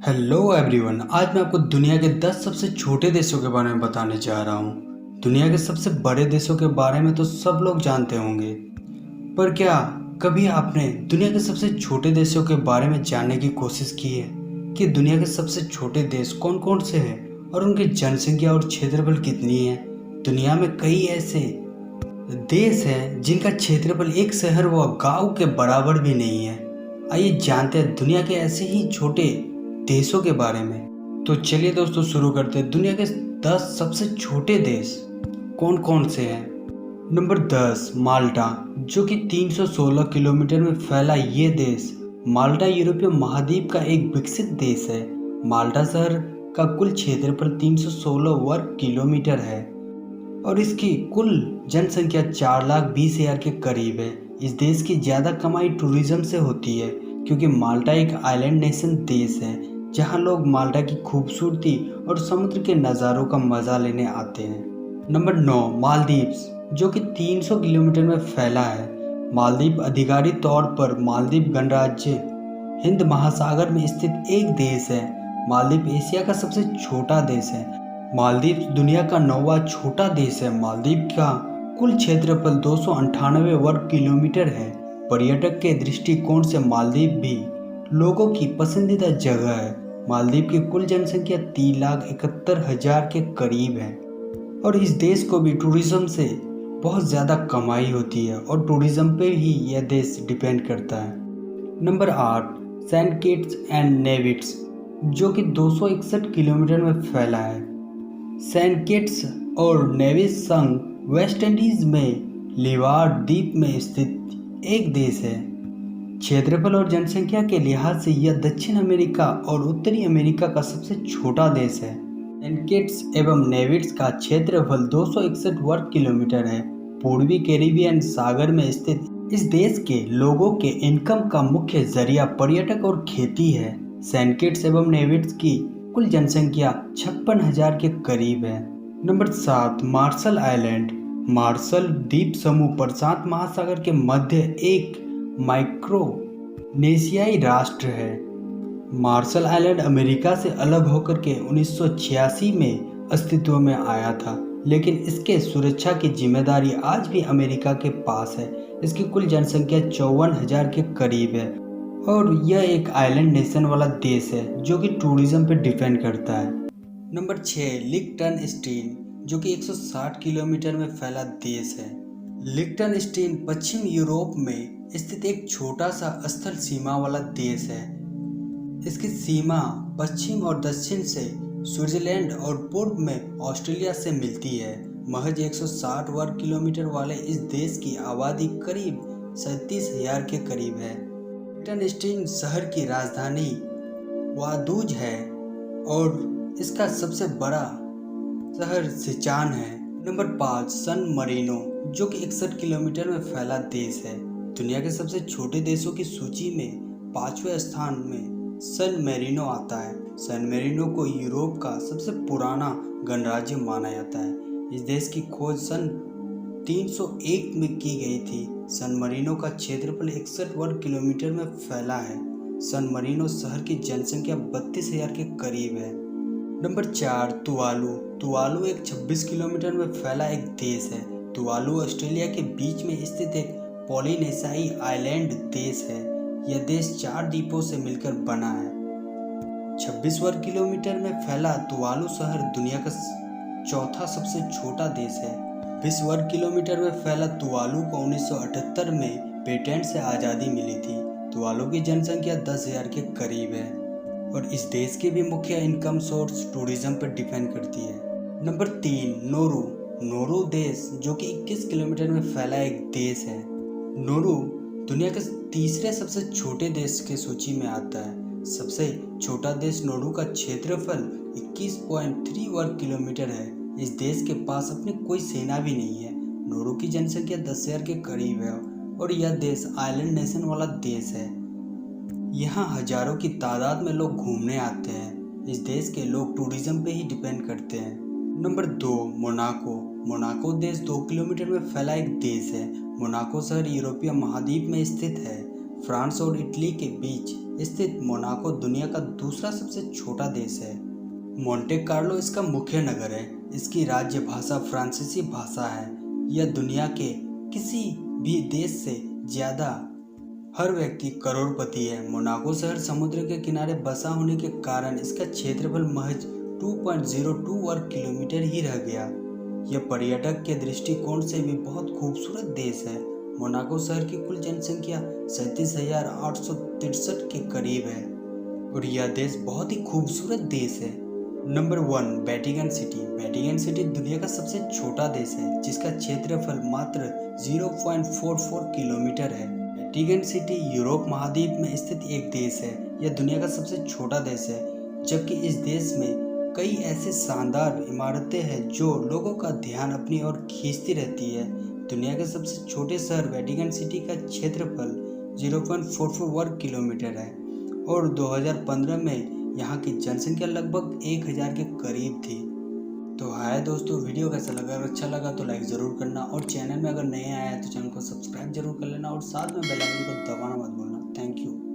Hello everyone. आज मैं आपको दुनिया के 10 सबसे छोटे देशों के बारे में बताने जा रहा हूँ। दुनिया के सबसे बड़े देशों के बारे में तो सब लोग जानते होंगे, पर क्या कभी आपने दुनिया के सबसे छोटे देशों के बारे में जानने की कोशिश की है कि दुनिया के सबसे छोटे देश कौन कौन से हैं और उनकी जनसंख्या और क्षेत्रफल कितनी है? दुनिया में कई ऐसे देश हैं जिनका क्षेत्रफल एक शहर व गांव के बराबर भी नहीं है। आइए जानते हैं दुनिया के ऐसे ही छोटे देशों के बारे में। तो चलिए दोस्तों शुरू करते हैं। दुनिया के 10 सबसे छोटे देश कौन कौन से हैं। नंबर 10 माल्टा, जो कि 316 किलोमीटर में फैला ये देश। माल्टा यूरोपीय महाद्वीप का एक विकसित देश है। माल्टा शहर का कुल क्षेत्रफल 316 वर्ग किलोमीटर है और इसकी कुल जनसंख्या 4,20,000 के करीब है। इस देश की ज़्यादा कमाई टूरिज्म से होती है क्योंकि माल्टा एक आइलैंड नेशन देश है जहां लोग माल्टा की खूबसूरती और समुद्र के नज़ारों का मज़ा लेने आते हैं। नंबर 9 मालदीव्स, जो कि 300 किलोमीटर में फैला है। मालदीव आधिकारिक तौर पर मालदीव गणराज्य हिंद महासागर में स्थित एक देश है। मालदीव एशिया का सबसे छोटा देश है। मालदीव दुनिया का 9वां छोटा देश है। मालदीव का कुल क्षेत्रफल 298 वर्ग किलोमीटर है। पर्यटक के दृष्टिकोण से मालदीव भी लोगों की पसंदीदा जगह है। मालदीव की कुल जनसंख्या 3,71,000 के करीब है और इस देश को भी टूरिज्म से बहुत ज़्यादा कमाई होती है और टूरिज्म पे ही यह देश डिपेंड करता है। Number 8 Saint Kitts and Nevis, जो कि 261 किलोमीटर में फैला है। सेंट किट्स और नेविस संघ वेस्ट इंडीज में लिवार द्वीप में स्थित एक देश है। क्षेत्रफल और जनसंख्या के लिहाज से यह दक्षिण अमेरिका और उत्तरी अमेरिका का सबसे छोटा देश है। सेंट किट्स एवं नेविस का क्षेत्रफल 261 वर्ग किलोमीटर है। पूर्वी कैरिबियन सागर में स्थित इस देश के लोगों के इनकम का मुख्य जरिया पर्यटक और खेती है। सेंट किट्स एवं नेविस की कुल जनसंख्या 56,000 के करीब है। Number 7 martial island. मार्शल द्वीप समूह प्रशांत महासागर के मध्य एक माइक्रोनेशियाई राष्ट्र है। मार्शल आइलैंड अमेरिका से अलग होकर के 1986 में अस्तित्व में आया था, लेकिन इसके सुरक्षा की जिम्मेदारी आज भी अमेरिका के पास है। इसकी कुल जनसंख्या 54,000 के करीब है और यह एक आइलैंड नेशन वाला देश है जो कि टूरिज्म पे डिपेंड करता है। नंबर 6 लिक्टनस्टीन, जो कि 160 किलोमीटर में फैला देश है। लिक्टनस्टीन पश्चिम यूरोप में स्थित एक छोटा सा स्थल सीमा वाला देश है। इसकी सीमा पश्चिम और दक्षिण से स्विट्जरलैंड और पूर्व में ऑस्ट्रेलिया से मिलती है। महज 160 वर्ग किलोमीटर वाले इस देश की आबादी करीब 37,000 के करीब है। लिक्टनस्टीन शहर की राजधानी वादूज है और इसका सबसे बड़ा शहर सिचान है। नंबर 5 सन मरीनो, जो कि 61 किलोमीटर में फैला देश है। दुनिया के सबसे छोटे देशों की सूची में 5वें स्थान में सन मेरिनो आता है। सन मेरिनो को यूरोप का सबसे पुराना गणराज्य माना जाता है। इस देश की खोज सन 301 में की गई थी। सन मरीनो का क्षेत्रफल 61 वर्ग किलोमीटर में फैला है। सन मरीनो शहर की जनसंख्या 32,000 के करीब है। Number 4 Tuvalu. तुवालू एक 26 किलोमीटर में फैला एक देश है। तुवालू ऑस्ट्रेलिया के बीच में स्थित एक पॉलिनेशियाई आइलैंड देश है। यह देश 4 द्वीपों से मिलकर बना है। 26 वर्ग किलोमीटर में फैला तुवालू शहर दुनिया का चौथा सबसे छोटा देश है। 20 वर्ग किलोमीटर में फैला तुवालू को 1978 में ब्रिटेन से आज़ादी मिली थी। तुवालू की जनसंख्या 10,000 के करीब है और इस देश की भी मुख्य इनकम सोर्स टूरिज्म पर डिपेंड करती है। Number 3 Nauru. नोरू देश, जो कि 21 किलोमीटर में फैला एक देश है। नोरू दुनिया के तीसरे सबसे छोटे देश के सूची में आता है। सबसे छोटा देश नोरू का क्षेत्रफल 21.3 वर्ग किलोमीटर है। इस देश के पास अपनी कोई सेना भी नहीं है। नोरू की जनसंख्या 10,000 के करीब है और यह देश आइलैंड नेशन वाला देश है। यहाँ हजारों की तादाद में लोग घूमने आते हैं। इस देश के लोग टूरिज्म पे ही डिपेंड करते हैं। Number 2 Monaco. मोनाको देश 2 किलोमीटर में फैला एक देश है। मोनाको शहर यूरोपीय महाद्वीप में स्थित है। फ्रांस और इटली के बीच स्थित मोनाको दुनिया का दूसरा सबसे छोटा देश है। मोंटे कार्लो इसका मुख्य नगर है। इसकी राज्य भाषा फ्रांसीसी भाषा है। यह दुनिया के किसी भी देश से ज़्यादा हर व्यक्ति करोड़पति है। मोनाको शहर समुद्र के किनारे बसा होने के कारण इसका क्षेत्रफल महज 2.02 वर्ग किलोमीटर ही रह गया। यह पर्यटक के दृष्टिकोण से भी बहुत खूबसूरत देश है। मोनाको शहर की कुल जनसंख्या 37,863 के करीब है और यह देश बहुत ही खूबसूरत देश है। Number 1, Vatican city. Vatican city दुनिया का सबसे छोटा देश है जिसका क्षेत्रफल मात्र 0.44 किलोमीटर है। वेटिकन सिटी यूरोप महाद्वीप में स्थित एक देश है। यह दुनिया का सबसे छोटा देश है, जबकि इस देश में कई ऐसे शानदार इमारतें हैं जो लोगों का ध्यान अपनी ओर खींचती रहती है। दुनिया के सबसे छोटे शहर वेटिकन सिटी का क्षेत्रफल 0.44 वर्ग किलोमीटर है और 2015 में यहाँ की जनसंख्या लगभग 1000 के करीब थी। तो हाय दोस्तों, वीडियो कैसा लगा? अगर अच्छा लगा तो लाइक ज़रूर करना और चैनल में अगर नए आया है तो चैनल को सब्सक्राइब जरूर कर लेना और साथ में बेल आइकन को दबाना मत भूलना। Thank you.